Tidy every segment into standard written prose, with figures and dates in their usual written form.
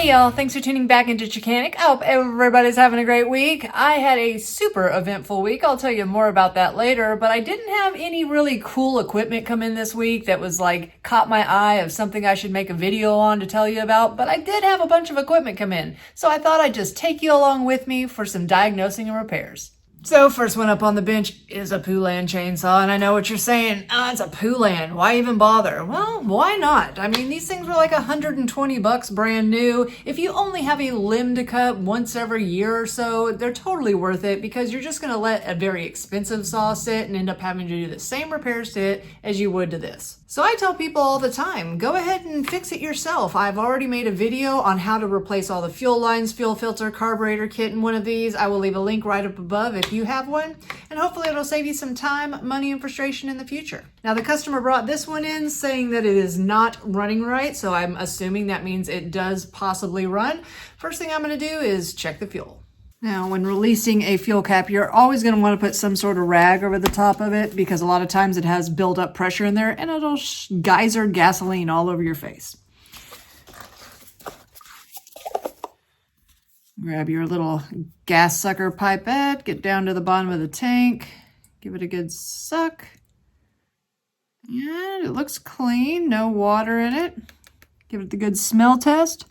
Hey y'all, thanks for tuning back into Chickanic. I hope everybody's having a great week. I had a super eventful week. I'll tell you more about that later, but I didn't have any really cool equipment come in this week that was like caught my eye of something I should make a video on to tell you about, but I did have a bunch of equipment come in. So I thought I'd just take you along with me for some diagnosing and repairs. So first one up on the bench is a Poulan chainsaw, and I know what you're saying. Oh, it's a Poulan. Why even bother? Well, why not? I mean, these things were like $120 brand new. If you only have a limb to cut once every year or so, they're totally worth it because you're just going to let a very expensive saw sit and end up having to do the same repairs to it as you would to this. So I tell people all the time, go ahead and fix it yourself. I've already made a video on how to replace all the fuel lines, fuel filter, carburetor kit in one of these. I will leave a link right up above if you have one, and hopefully it'll save you some time, money, and frustration in the future. Now the customer brought this one in saying that it is not running right, so I'm assuming that means it does possibly run. First thing I'm going to do is check the fuel. Now, when releasing a fuel cap, you're always going to want to put some sort of rag over the top of it because a lot of times it has built up pressure in there and it'll geyser gasoline all over your face. Grab your little gas sucker pipette, get down to the bottom of the tank, give it a good suck. And it looks clean, no water in it. Give it the good smell test.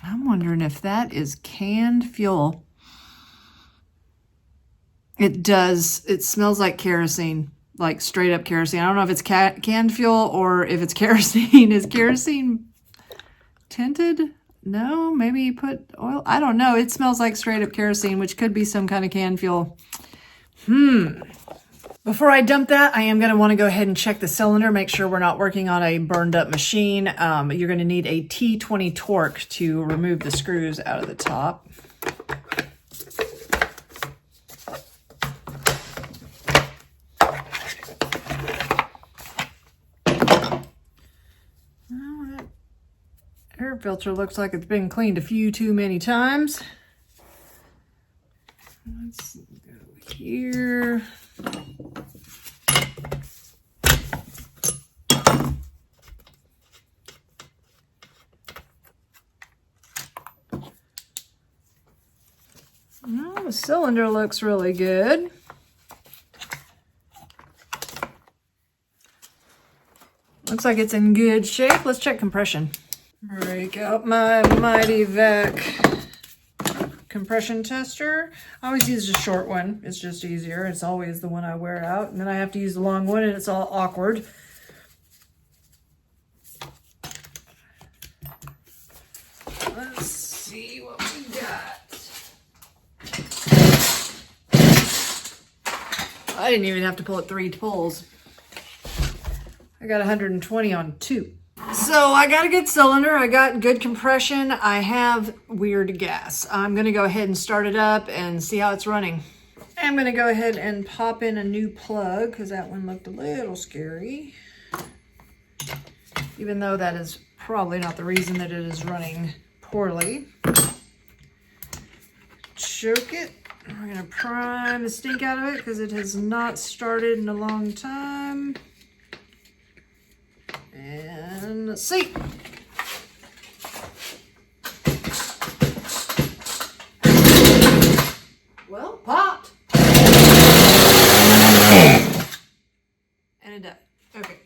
I'm wondering if that is canned fuel. It does. It smells like kerosene, like straight up kerosene. I don't know if it's canned fuel or if it's kerosene. Is kerosene tinted? No, maybe you put oil. I don't know. It smells like straight up kerosene, which could be some kind of canned fuel. Before I dump that, I am going to want to go ahead and check the cylinder, make sure we're not working on a burned up machine. You're going to need a T20 Torx to remove the screws out of the top. Well, that air filter looks like it's been cleaned a few too many times. Let's go here. Well, the cylinder looks really good. Looks like it's in good shape. Let's check compression. Break out my Mighty Vac compression tester. I always use a short one. It's just easier. It's always the one I wear out. And then I have to use the long one and it's all awkward. Let's see what we got. I didn't even have to pull it 3 pulls. I got 120 on 2. So I got a good cylinder. I got good compression. I have weird gas. I'm going to go ahead and start it up and see how it's running. I'm going to go ahead and pop in a new plug because that one looked a little scary. Even though that is probably not the reason that it is running poorly. Choke it. We're going to prime the stink out of it because it has not started in a long time. And let's see. Well, popped. And it died. Okay,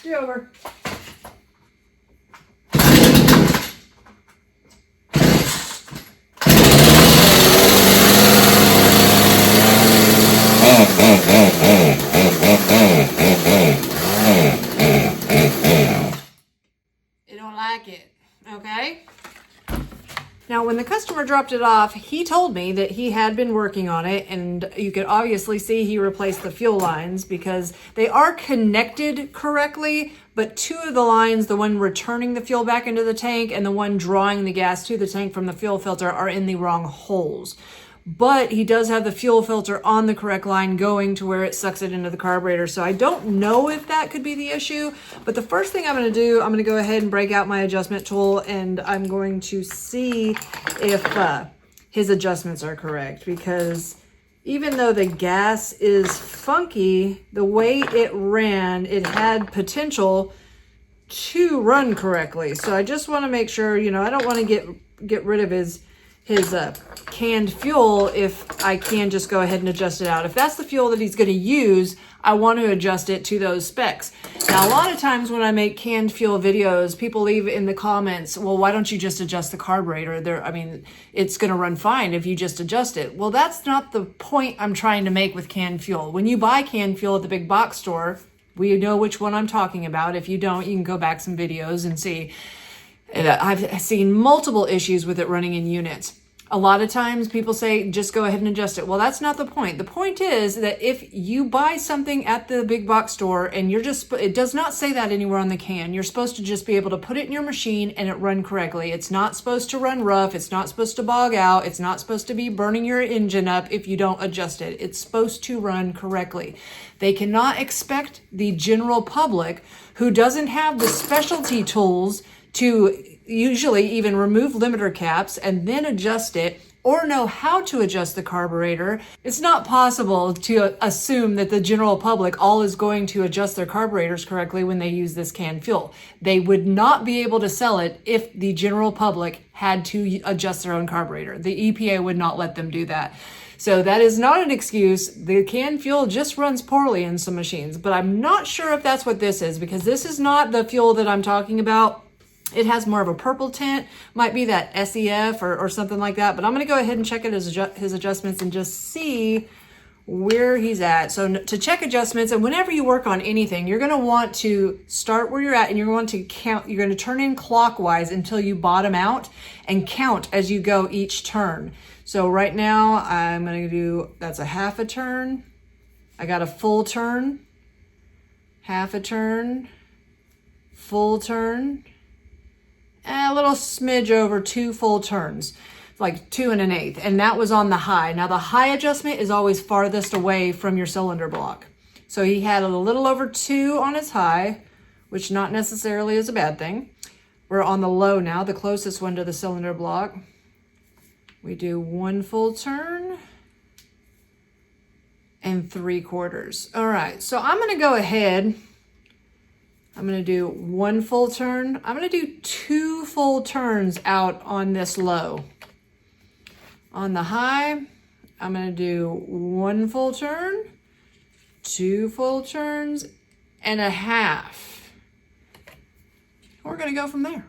do over. Okay. Now, when the customer dropped it off, he told me that he had been working on it, and you could obviously see he replaced the fuel lines because they are connected correctly, but 2 of the lines, the one returning the fuel back into the tank and the one drawing the gas to the tank from the fuel filter, are in the wrong holes. But he does have the fuel filter on the correct line going to where it sucks it into the carburetor. So I don't know if that could be the issue. But the first thing I'm going to do, I'm going to go ahead and break out my adjustment tool, and I'm going to see if his adjustments are correct. Because even though the gas is funky, the way it ran, it had potential to run correctly. So I just want to make sure, you know, I don't want to get rid of his canned fuel if I can just go ahead and adjust it out. If that's the fuel that he's going to use, I want to adjust it to those specs. Now, a lot of times when I make canned fuel videos, people leave in the comments, well, why don't you just adjust the carburetor? I mean, it's going to run fine if you just adjust it. Well, that's not the point I'm trying to make with canned fuel. When you buy canned fuel at the big box store, we know which one I'm talking about. If you don't, you can go back some videos and see. I've seen multiple issues with it running in units. A lot of times people say, just go ahead and adjust it. Well, that's not the point. The point is that if you buy something at the big box store and it does not say that anywhere on the can. You're supposed to just be able to put it in your machine and it run correctly. It's not supposed to run rough. It's not supposed to bog out. It's not supposed to be burning your engine up if you don't adjust it. It's supposed to run correctly. They cannot expect the general public who doesn't have the specialty tools to usually even remove limiter caps and then adjust it, or know how to adjust the carburetor. It's not possible to assume that the general public all is going to adjust their carburetors correctly when they use this canned fuel. They would not be able to sell it if the general public had to adjust their own carburetor. The EPA would not let them do that. So that is not an excuse. The canned fuel just runs poorly in some machines, but I'm not sure if that's what this is, because this is not the fuel that I'm talking about. It has more of a purple tint, might be that SEF or something like that, but I'm going to go ahead and check it his adjustments and just see where he's at. So to check adjustments, and whenever you work on anything, you're going to want to start where you're at and you're going to count. You're going to turn in clockwise until you bottom out and count as you go each turn. So right now I'm going to do, that's a half a turn. I got a full turn, half a turn, full turn, a little smidge over 2 full turns, like 2 1/8. And that was on the high. Now the high adjustment is always farthest away from your cylinder block. So he had a little over 2 on his high, which not necessarily is a bad thing. We're on the low now, the closest one to the cylinder block. We do 1 full turn and 3/4. All right, so I'm gonna go ahead. I'm going to do 1 full turn. I'm going to do 2 full turns out on this low. On the high, I'm going to do 1 full turn, 2 full turns, and a half. We're going to go from there.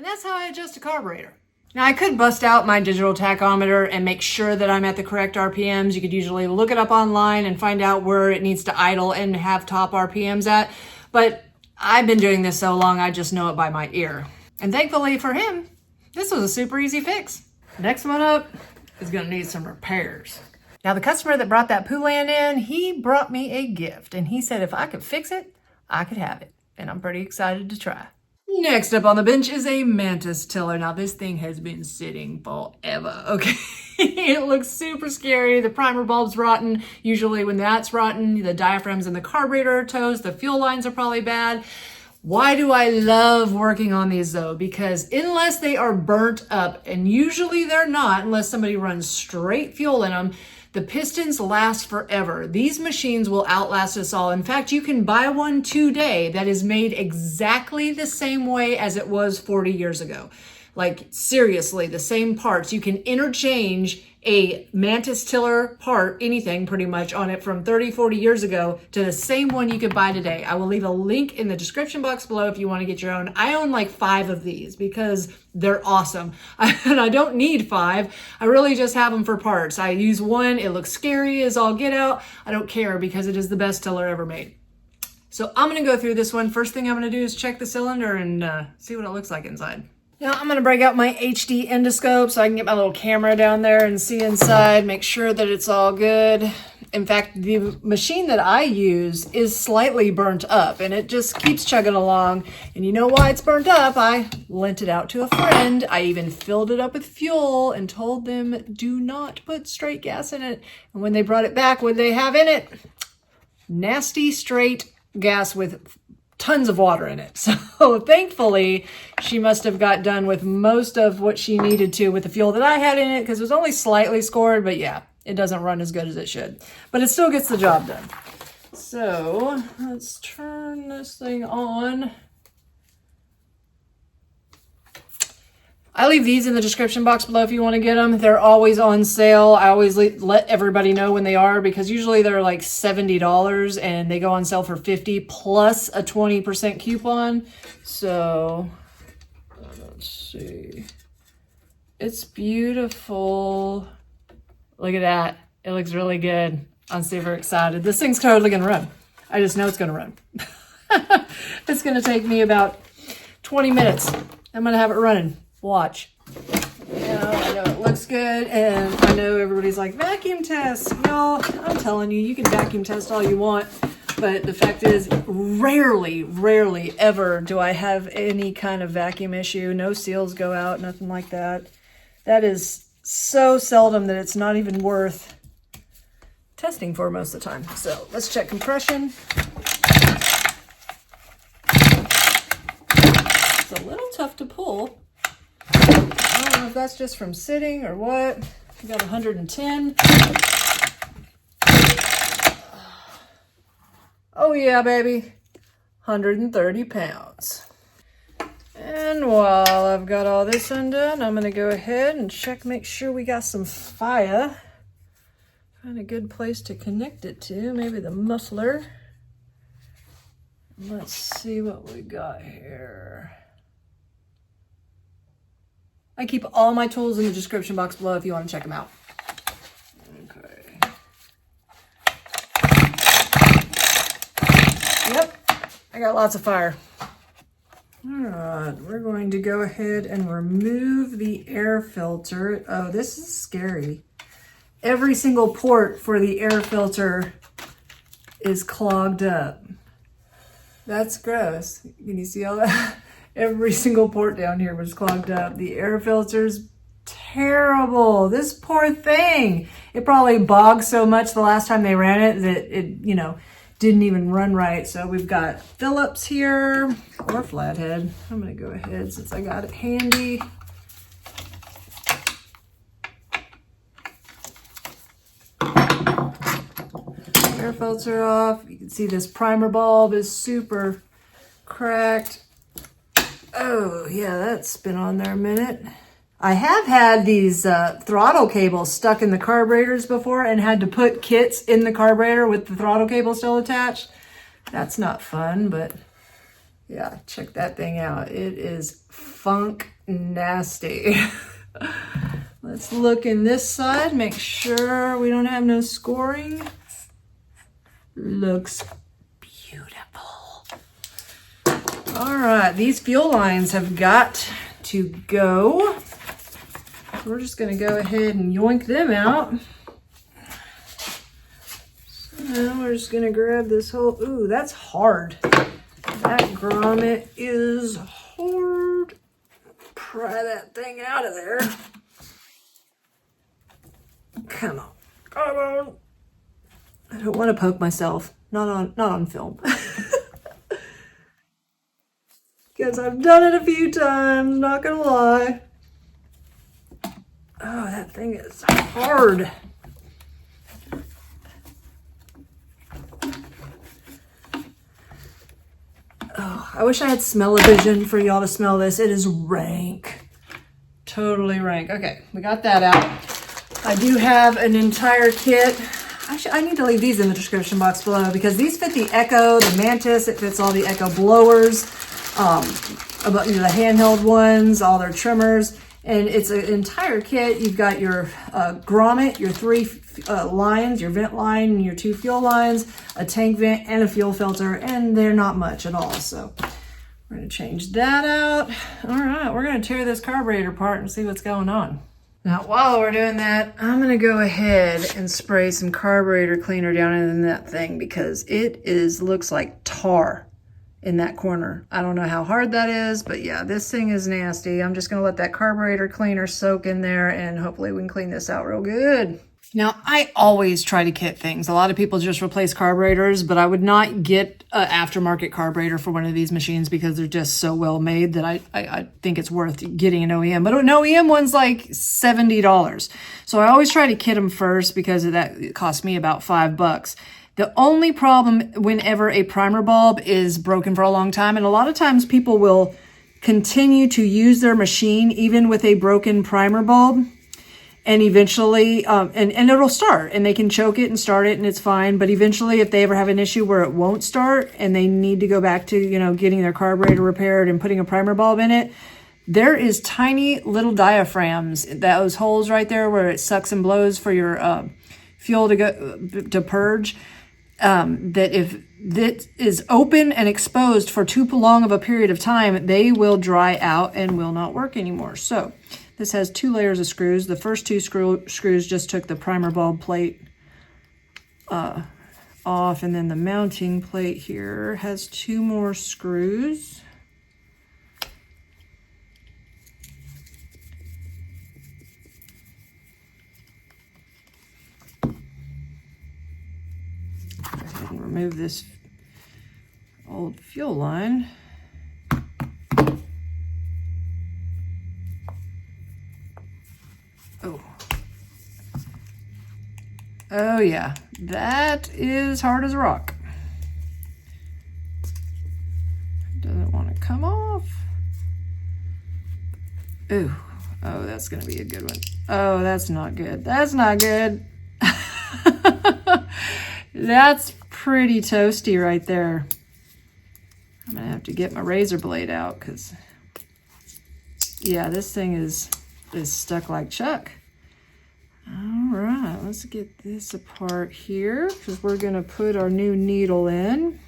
That's how I adjust a carburetor. Now I could bust out my digital tachometer and make sure that I'm at the correct RPMs. You could usually look it up online and find out where it needs to idle and have top RPMs at. But I've been doing this so long, I just know it by my ear. And thankfully for him, this was a super easy fix. Next one up is gonna need some repairs. Now the customer that brought that Poulan in, he brought me a gift and he said if I could fix it, I could have it. And I'm pretty excited to try. Next up on the bench is a Mantis Tiller. Now this thing has been sitting forever, okay? It looks super scary. The primer bulb's rotten. Usually when that's rotten, the diaphragms in the carburetor are toast. The fuel lines are probably bad. Why do I love working on these though? Because unless they are burnt up, and usually they're not unless somebody runs straight fuel in them, the pistons last forever. These machines will outlast us all. In fact, you can buy one today that is made exactly the same way as it was 40 years ago. Like seriously, the same parts. You can interchange a Mantis Tiller part, anything pretty much on it from 30, 40 years ago to the same one you could buy today. I will leave a link in the description box below if you want to get your own. I own like 5 of these because they're awesome. And I don't need 5. I really just have them for parts. I use one. It looks scary as all get out. I don't care because it is the best tiller ever made. So I'm going to go through this one. First thing I'm going to do is check the cylinder and see what it looks like inside. Now I'm going to break out my HD endoscope so I can get my little camera down there and see inside, make sure that it's all good. In fact, the machine that I use is slightly burnt up and it just keeps chugging along. And you know why it's burnt up? I lent it out to a friend. I even filled it up with fuel and told them do not put straight gas in it. And when they brought it back, what did they have in it? Nasty straight gas with tons of water in it. So thankfully, she must have got done with most of what she needed to with the fuel that I had in it because it was only slightly scored, but yeah, it doesn't run as good as it should. But it still gets the job done. So let's turn this thing on. I leave these in the description box below if you want to get them. They're always on sale. I always let everybody know when they are because usually they're like $70 and they go on sale for $50 plus a 20% coupon. So let's see. It's beautiful. Look at that. It looks really good. I'm super excited. This thing's totally going to run. I just know it's going to run. It's going to take me about 20 minutes. I'm going to have it running. Watch. I know it looks good, and I know everybody's like, vacuum test. Y'all, I'm telling you, you can vacuum test all you want, but the fact is, rarely ever do I have any kind of vacuum issue. No seals go out, nothing like that. That is so seldom that it's not even worth testing for most of the time. So let's check compression. It's a little tough to pull. I don't know if that's just from sitting or what. We got 110. Oh yeah, baby. 130 pounds. And while I've got all this undone, I'm going to go ahead and check, make sure we got some fire. Find a good place to connect it to. Maybe the muffler. Let's see what we got here. I keep all my tools in the description box below if you want to check them out. Okay. Yep, I got lots of fire. All right, we're going to go ahead and remove the air filter. Oh, this is scary. Every single port for the air filter is clogged up. That's gross. Can you see all that? Every single port down here was clogged up. The air filter's terrible. This poor thing. It probably bogged so much the last time they ran it that it, didn't even run right. So we've got Phillips here, or flathead. I'm gonna go ahead since I got it handy. Air filter off. You can see this primer bulb is super cracked. Oh yeah, that's been on there a minute. I have had these throttle cables stuck in the carburetors before and had to put kits in the carburetor with the throttle cable still attached. That's not fun, but yeah, check that thing out. It is funk nasty. Let's look in this side, make sure we don't have no scoring. Looks beautiful. All right, these fuel lines have got to go. We're just going to go ahead and yoink them out. So now we're just going to grab this whole, ooh, that's hard. That grommet is hard. Pry that thing out of there. Come on. Come on. I don't want to poke myself. Not on film. Because I've done it a few times, not gonna lie. Oh, that thing is hard. Oh, I wish I had smell-o-vision for y'all to smell this. It is rank. Totally rank. Okay, we got that out. I do have an entire kit. I need to leave these in the description box below because these fit the Echo, the Mantis. It fits all the Echo blowers, the handheld ones, all their trimmers. And it's an entire kit. You've got your grommet, your 3 lines, your vent line, and your 2 fuel lines, a tank vent, and a fuel filter, and they're not much at all. So we're going to change that out. All right, we're going to tear this carburetor apart and see what's going on. Now, while we're doing that, I'm going to go ahead and spray some carburetor cleaner down in that thing because it looks like tar in that corner. I don't know how hard that is, but yeah, this thing is nasty. I'm just going to let that carburetor cleaner soak in there and hopefully we can clean this out real good. Now, I always try to kit things. A lot of people just replace carburetors, but I would not get an aftermarket carburetor for one of these machines because they're just so well made that I think it's worth getting an OEM. But an OEM one's like $70. So I always try to kit them first because it cost me about $5. The only problem whenever a primer bulb is broken for a long time, and a lot of times people will continue to use their machine even with a broken primer bulb, and eventually, and it'll start, and they can choke it and start it, and it's fine. But eventually, if they ever have an issue where it won't start, and they need to go back to, getting their carburetor repaired and putting a primer bulb in it, there is tiny little diaphragms, those holes right there where it sucks and blows for your fuel to purge. That if that is open and exposed for too long of a period of time, they will dry out and will not work anymore. So this has 2 layers of screws. The first 2 screws just took the primer bulb plate off, and then the mounting plate here has 2 more screws. Remove this old fuel line. Oh yeah, that is hard as a rock. Doesn't want to come off. Ooh, oh, that's gonna be a good one. Oh, that's not good. That's not good. That's pretty toasty right there. I'm gonna have to get my razor blade out because, yeah, this thing is stuck like Chuck. All right, let's get this apart here because we're gonna put our new needle in.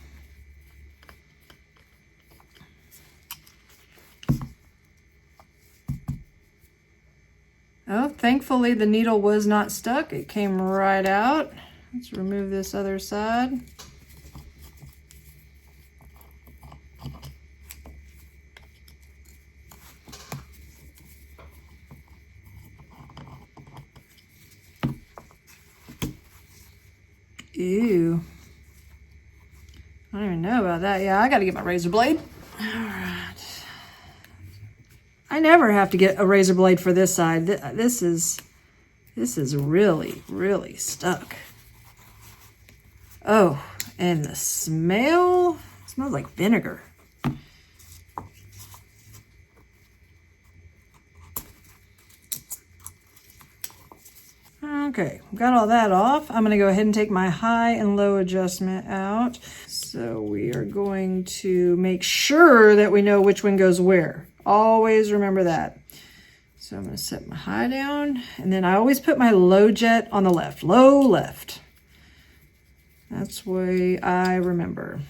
Oh, thankfully the needle was not stuck. It came right out. Let's remove this other side. Ew. I don't even know about that. Yeah, I gotta get my razor blade. All right. I never have to get a razor blade for this side. This is really, really stuck. Oh, and the smell, it smells like vinegar. Okay, got all that off. I'm gonna go ahead and take my high and low adjustment out. So we are going to make sure that we know which one goes where. Always remember that. So I'm gonna set my high down, and then I always put my low jet on the left, low left. That's the way I remember.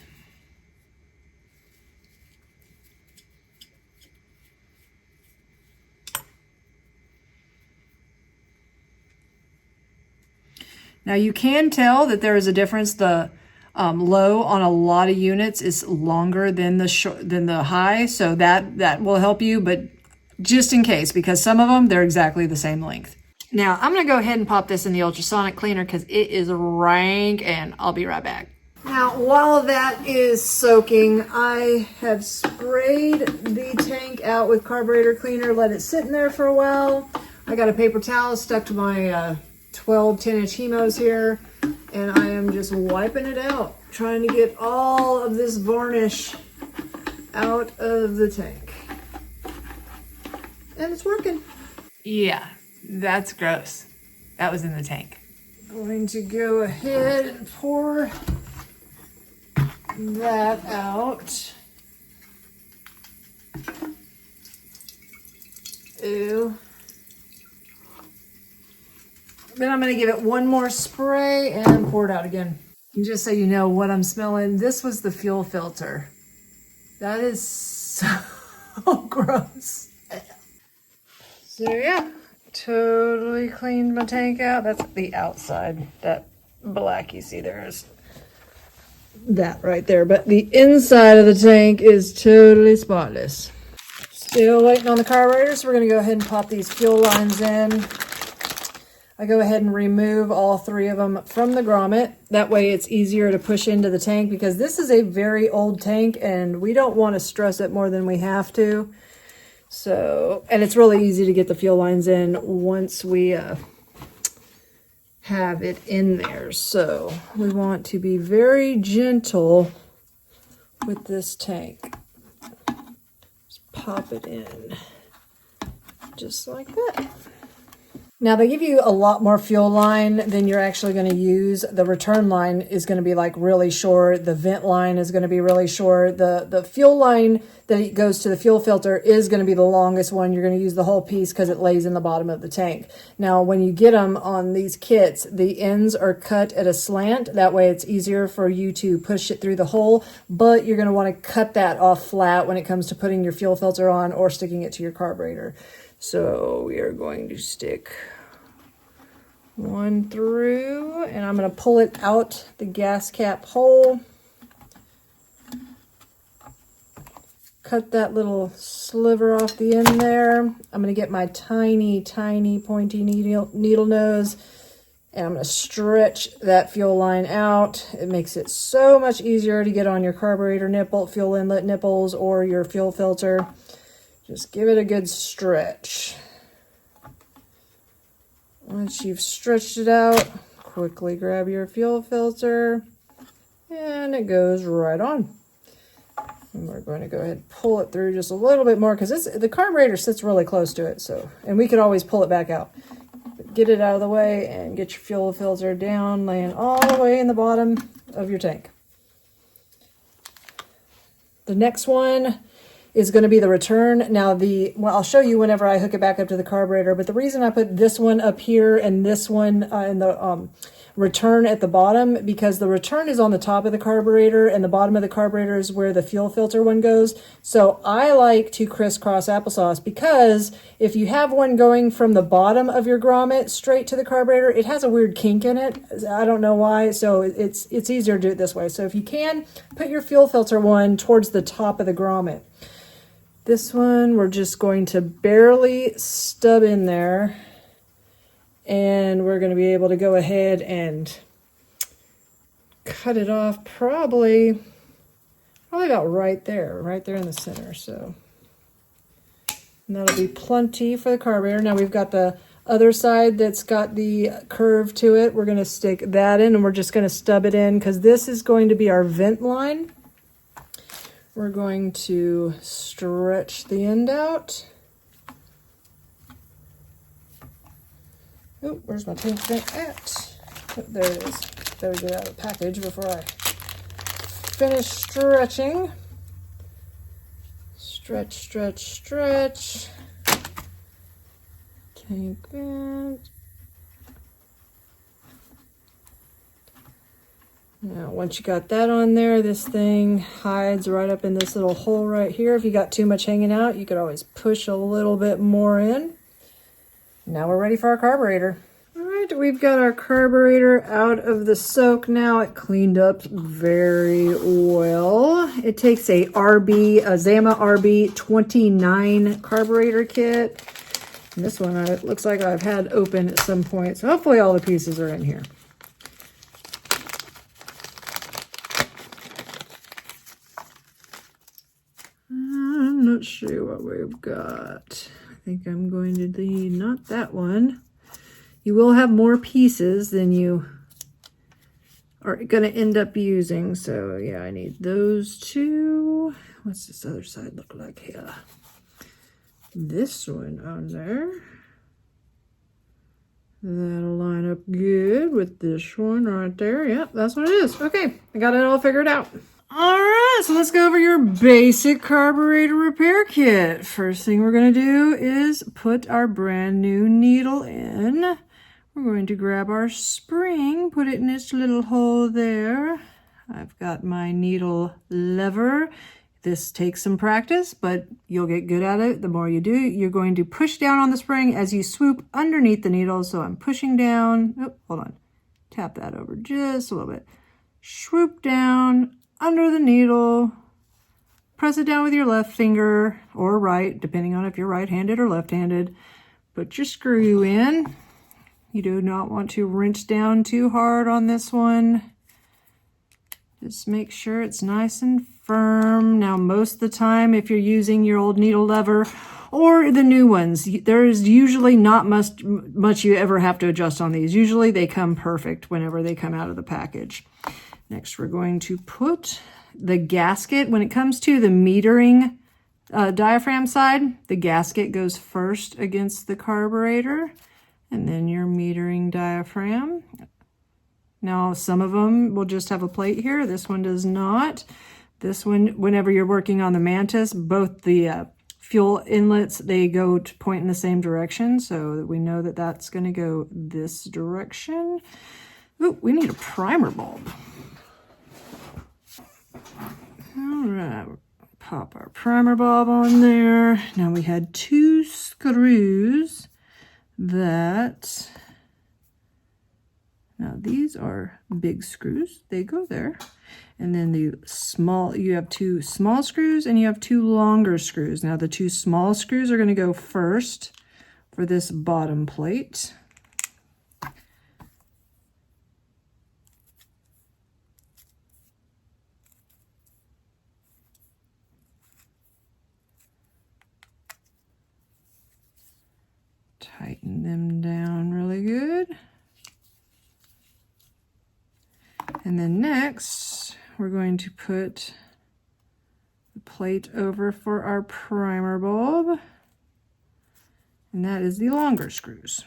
Now you can tell that there is a difference. The low on a lot of units is longer than the high, so that will help you, but just in case, because some of them, they're exactly the same length. Now I'm gonna go ahead and pop this in the ultrasonic cleaner because it is rank, and I'll be right back. Now, while that is soaking, I have sprayed the tank out with carburetor cleaner, let it sit in there for a while. I got a paper towel stuck to my 12 10-inch hemos here, and I am just wiping it out, trying to get all of this varnish out of the tank. And it's working. Yeah, that's gross. That was in the tank. I'm going to go ahead and pour that out. Ew. Then I'm going to give it one more spray and pour it out again. And just so you know what I'm smelling, this was the fuel filter. That is so gross. So yeah, totally cleaned my tank out. That's the outside. That black you see there is that right there. But the inside of the tank is totally spotless. Still waiting on the carburetor, so we're going to go ahead and pop these fuel lines in. I go ahead and remove all three of them from the grommet. That way it's easier to push into the tank, because this is a very old tank and we don't want to stress it more than we have to. So, and it's really easy to get the fuel lines in once we have it in there. So we want to be very gentle with this tank. Just pop it in just like that. Now they give you a lot more fuel line than you're actually going to use. The return line is going to be like really short. The vent line is going to be really short. The fuel line that goes to the fuel filter is going to be the longest one. You're going to use the whole piece because it lays in the bottom of the tank. Now when you get them on these kits, the ends are cut at a slant. That way it's easier for you to push it through the hole, but you're going to want to cut that off flat when it comes to putting your fuel filter on or sticking it to your carburetor. So we are going to stick one through, and I'm going to pull it out the gas cap hole. Cut that little sliver off the end there. I'm going to get my tiny pointy needle nose, and I'm going to stretch that fuel line out. It makes it so much easier to get on your carburetor nipple, fuel inlet nipples, or your fuel filter. Just give it a good stretch. Once you've stretched it out, quickly grab your fuel filter, and it goes right on. And we're going to go ahead and pull it through just a little bit more, because the carburetor sits really close to it. So, and we could always pull it back out. But get it out of the way and get your fuel filter down, laying all the way in the bottom of your tank. The next one is going to be the return. Now well, I'll show you whenever I hook it back up to the carburetor, but the reason I put this one up here and this one in the return at the bottom, because the return is on the top of the carburetor and the bottom of the carburetor is where the fuel filter one goes. So I like to crisscross applesauce, because if you have one going from the bottom of your grommet straight to the carburetor, it has a weird kink in it. I don't know why, so it's easier to do it this way. So if you can, put your fuel filter one towards the top of the grommet. This one we're just going to barely stub in there, and we're going to be able to go ahead and cut it off probably about right there in the center. So, and that'll be plenty for the carburetor. Now we've got the other side that's got the curve to it. We're going to stick that in, and we're just going to stub it in, because this is going to be our vent line. We're going to stretch the end out. Oh, where's my tank vent at? Oh, there it is. Better get out of the package before I finish stretching. Stretch, stretch, stretch. Tank vent. Now, once you got that on there, this thing hides right up in this little hole right here. If you got too much hanging out, you could always push a little bit more in. Now we're ready for our carburetor. All right, we've got our carburetor out of the soak now. It cleaned up very well. It takes a Zama RB 29 carburetor kit. And this one, it looks like I've had open at some point. So hopefully all the pieces are in here. let's see what we've got. I think I'm going to need not that one. You will have more pieces than you are going to end up using. So yeah, I need those two. What's this other side look like here? This one on there. That'll line up good with this one right there. Yep, that's what it is. Okay, I got it all figured out. All right, so let's go over your basic carburetor repair kit. First thing we're going to do is put our brand new needle in. We're going to grab our spring, put it in its little hole there. I've got my needle lever. This takes some practice, but you'll get good at it. The more you do, you're going to push down on the spring as you swoop underneath the needle. So I'm pushing down. Oh, hold on. Tap that over just a little bit. Swoop down under the needle. Press it down with your left finger or right, depending on if you're right-handed or left-handed. Put your screw in. You do not want to wrench down too hard on this one. Just make sure it's nice and firm. Now, most of the time, if you're using your old needle lever or the new ones, there is usually not much you ever have to adjust on these. Usually they come perfect whenever they come out of the package. Next, we're going to put the gasket. When it comes to the metering diaphragm side, the gasket goes first against the carburetor, and then your metering diaphragm. Now, some of them will just have a plate here. This one does not. This one, whenever you're working on the Mantis, both the fuel inlets, they go to point in the same direction, so that we know that that's going to go this direction. Ooh, we need a primer bulb. All right, pop our primer bulb on there. Now we had 2 screws that... Now these are big screws, they go there. And then the small, you have 2 small screws and you have 2 longer screws. Now the 2 small screws are gonna go first for this bottom plate. Tighten them down really good. And then next, we're going to put the plate over for our primer bulb, and that is the longer screws.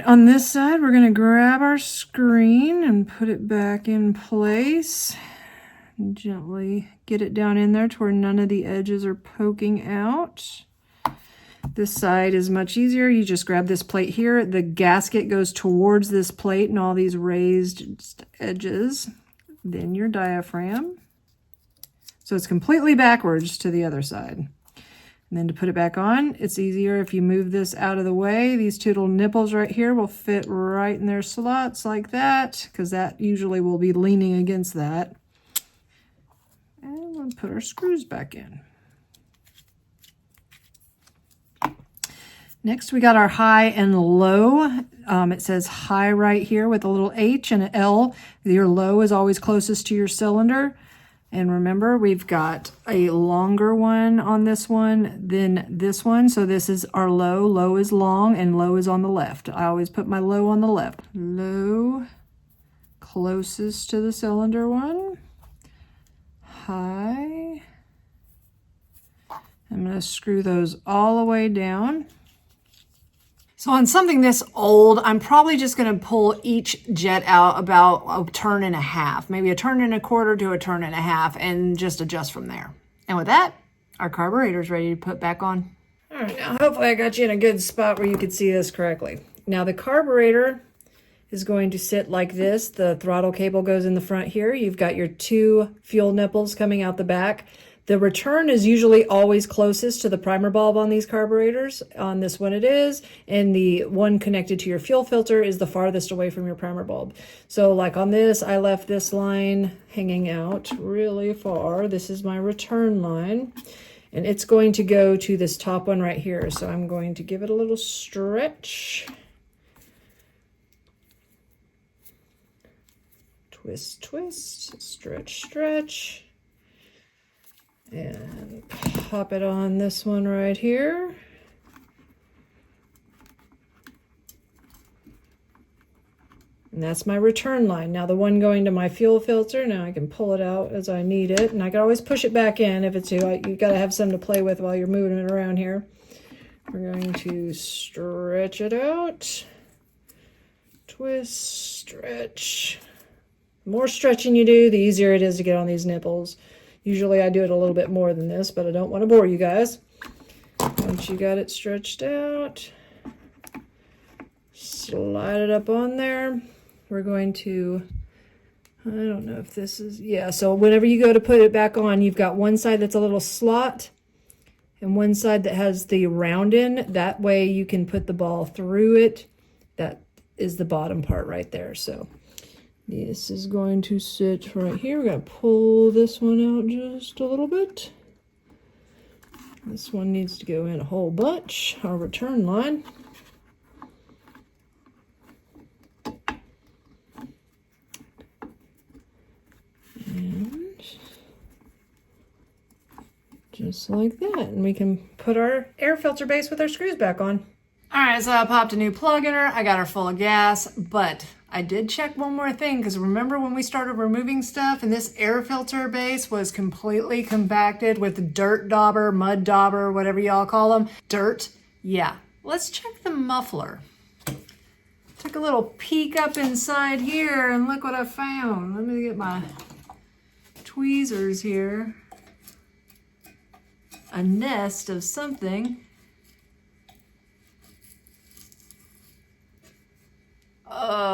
On this side, we're going to grab our screen and put it back in place. Gently get it down in there to where none of the edges are poking out. This side is much easier. You just grab this plate here. The gasket goes towards this plate and all these raised edges. Then your diaphragm. So it's completely backwards to the other side. And then to put it back on, it's easier if you move this out of the way. These 2 little nipples right here will fit right in their slots like that, because that usually will be leaning against that. And we'll put our screws back in. Next, we got our high and low. It says high right here with a little H and an L. Your low is always closest to your cylinder. And remember, we've got a longer one on this one than this one. So this is our low. Low is long and low is on the left. I always put my low on the left. Low, closest to the cylinder one. High. I'm going to screw those all the way down. So on something this old, I'm probably just going to pull each jet out about a turn and a half, maybe a turn and a quarter to a turn and a half, and just adjust from there. And with that, our carburetor is ready to put back on. All right, now hopefully I got you in a good spot where you could see this correctly. Now the carburetor is going to sit like this. The throttle cable goes in the front here. You've got your 2 fuel nipples coming out the back. The return is usually always closest to the primer bulb on these carburetors. On this one it is, and the one connected to your fuel filter is the farthest away from your primer bulb. So like on this, I left this line hanging out really far. This is my return line, and it's going to go to this top one right here. So I'm going to give it a little stretch. Twist, twist, stretch, stretch. And pop it on this one right here. And that's my return line. Now the one going to my fuel filter, now I can pull it out as I need it. And I can always push it back in if it's you got to have something to play with while you're moving it around here. We're going to stretch it out. Twist, stretch. The more stretching you do, the easier it is to get on these nipples. Usually I do it a little bit more than this, but I don't want to bore you guys. Once you got it stretched out, slide it up on there. We're going to, I don't know if this is, yeah, so whenever you go to put it back on, you've got one side that's a little slot and one side that has the round in. That way you can put the ball through it. That is the bottom part right there. So this is going to sit right here. We're going to pull this one out just a little bit. This one needs to go in a whole bunch, our return line. And just like that. And we can put our air filter base with our screws back on. All right, so I popped a new plug in her. I got her full of gas, but I did check one more thing, because remember when we started removing stuff and this air filter base was completely compacted with dirt dauber, mud dauber, whatever y'all call them, dirt? Yeah, let's check the muffler. Took a little peek up inside here and look what I found. Let me get my tweezers here. A nest of something.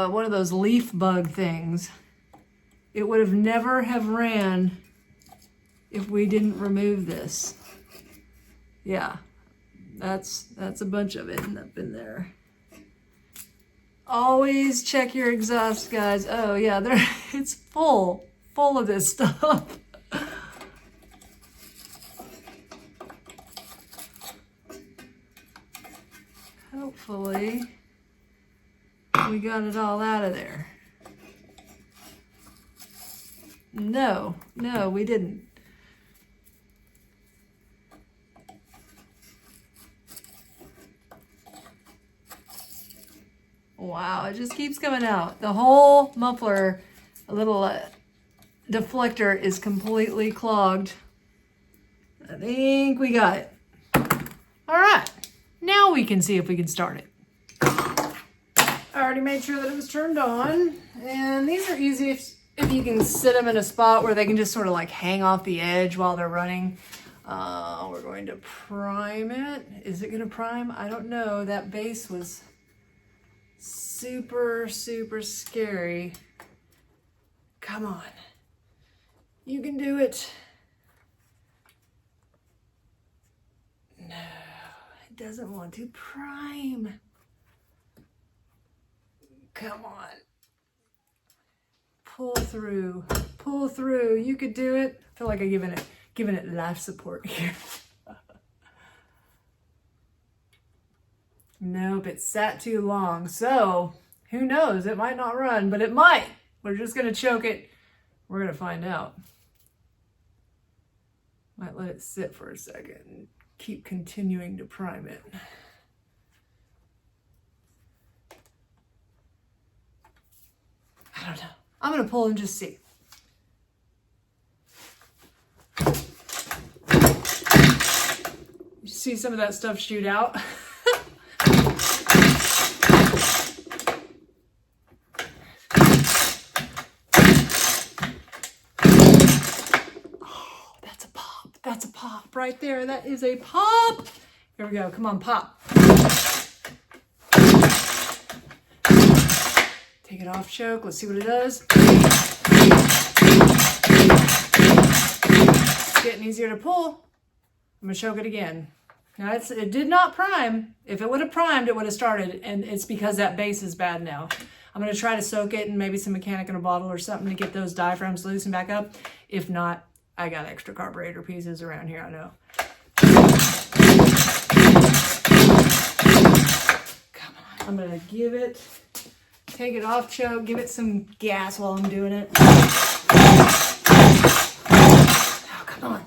One of those leaf bug things. It would have never have ran if we didn't remove this. Yeah, that's a bunch of it up in there. Always check your exhaust, guys. Oh yeah, it's full of this stuff. Hopefully we got it all out of there. No, we didn't. Wow, it just keeps coming out. The whole muffler, a little deflector is completely clogged. I think we got it. All right, now we can see if we can start it. I already made sure that it was turned on, and these are easy if you can sit them in a spot where they can just sort of like hang off the edge while they're running. We're going to prime it. Is it going to prime? I don't know. That base was super, super scary. Come on. You can do it. No, it doesn't want to prime. Come on. Pull through. Pull through. You could do it. I feel like I'm giving it life support here. Nope, it sat too long. So, who knows? It might not run, but it might. We're just going to choke it. We're going to find out. Might let it sit for a second and keep continuing to prime it. I don't know. I'm going to pull and just see. You see some of that stuff shoot out? Oh, that's a pop. That's a pop right there. That is a pop. Here we go. Come on, pop. Take it off, choke. Let's see what it does. getting easier to pull. I'm gonna choke it again. Now it did not prime. If it would have primed, it would have started, and it's because that base is bad now. I'm gonna try to soak it in maybe some Chickanic in a bottle or something to get those diaphragms loosened back up. If not, I got extra carburetor pieces around here, I know. Come on, I'm gonna take it off choke, give it some gas while I'm doing it. Oh, come on.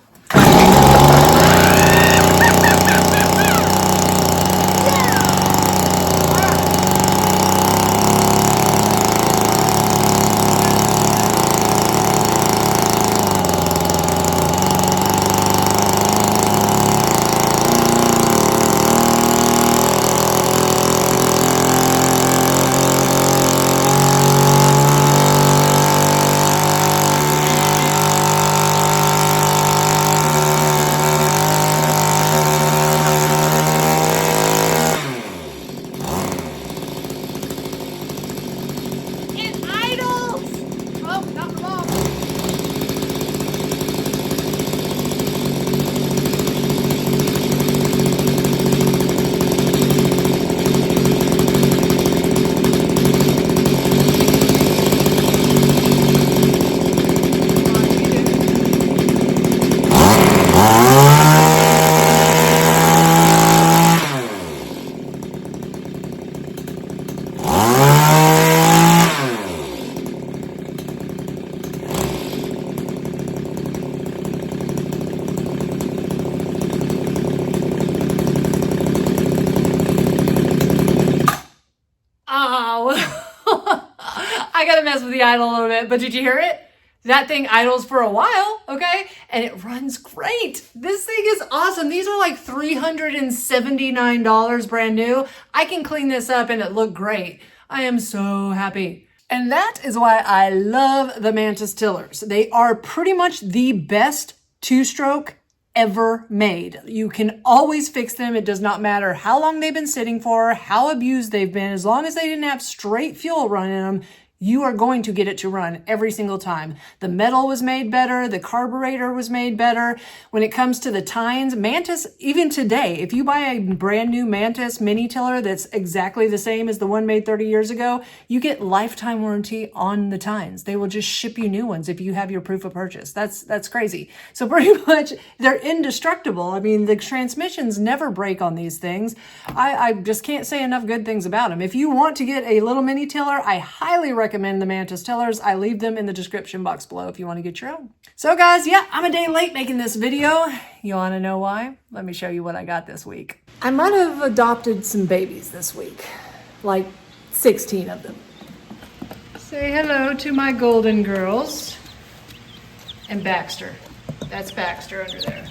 I gotta mess with the idle a little bit, but did you hear it? That thing idles for a while, okay? And it runs great. This thing is awesome. These are like $379 brand new. I can clean this up and it looked great. I am so happy. And that is why I love the Mantis Tillers. They are pretty much the best two-stroke ever made. You can always fix them. It does not matter how long they've been sitting for, how abused they've been. As long as they didn't have straight fuel run in them, you are going to get it to run every single time. The metal was made better. The carburetor was made better. When it comes to the tines, Mantis, even today, if you buy a brand new Mantis mini tiller that's exactly the same as the one made 30 years ago, you get lifetime warranty on the tines. They will just ship you new ones if you have your proof of purchase. That's crazy. So pretty much they're indestructible. I mean, the transmissions never break on these things. I just can't say enough good things about them. If you want to get a little mini tiller, I highly recommend the Mantis Tillers. I leave them in the description box below if you want to get your own. So guys, yeah, I'm a day late making this video. You want to know why? Let me show you what I got this week. I might have adopted some babies this week, like 16 of them. Say hello to my golden girls and Baxter. That's Baxter under there.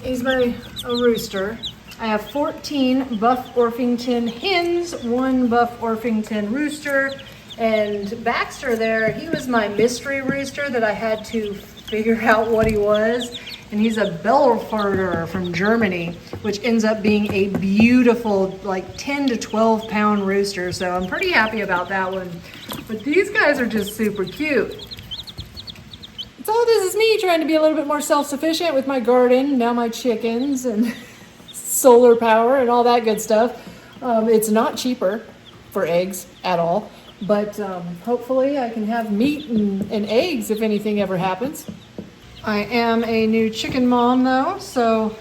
He's a rooster. I have 14 Buff Orpington hens, 1 Buff Orpington rooster, and Baxter there, he was my mystery rooster that I had to figure out what he was. And he's a Belforder from Germany, which ends up being a beautiful, like 10 to 12 pound rooster. So I'm pretty happy about that one. But these guys are just super cute. So this is me trying to be a little bit more self-sufficient with my garden, now my chickens and solar power and all that good stuff. It's not cheaper for eggs at all, but hopefully I can have meat and eggs if anything ever happens. I am a new chicken mom though, so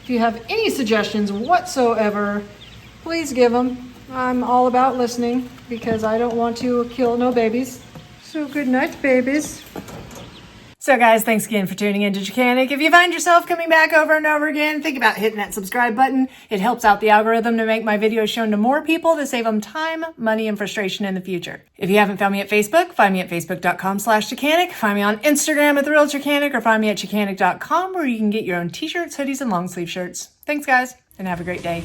if you have any suggestions whatsoever, please give them. I'm all about listening because I don't want to kill no babies. So good night, babies. So guys, thanks again for tuning in to Chickanic. If you find yourself coming back over and over again, think about hitting that subscribe button. It helps out the algorithm to make my videos shown to more people to save them time, money, and frustration in the future. If you haven't found me at Facebook, find me at facebook.com/Chickanic. Find me on Instagram at TheRealChickanic, or find me at Chickanic.com where you can get your own t-shirts, hoodies, and long sleeve shirts. Thanks guys, and have a great day.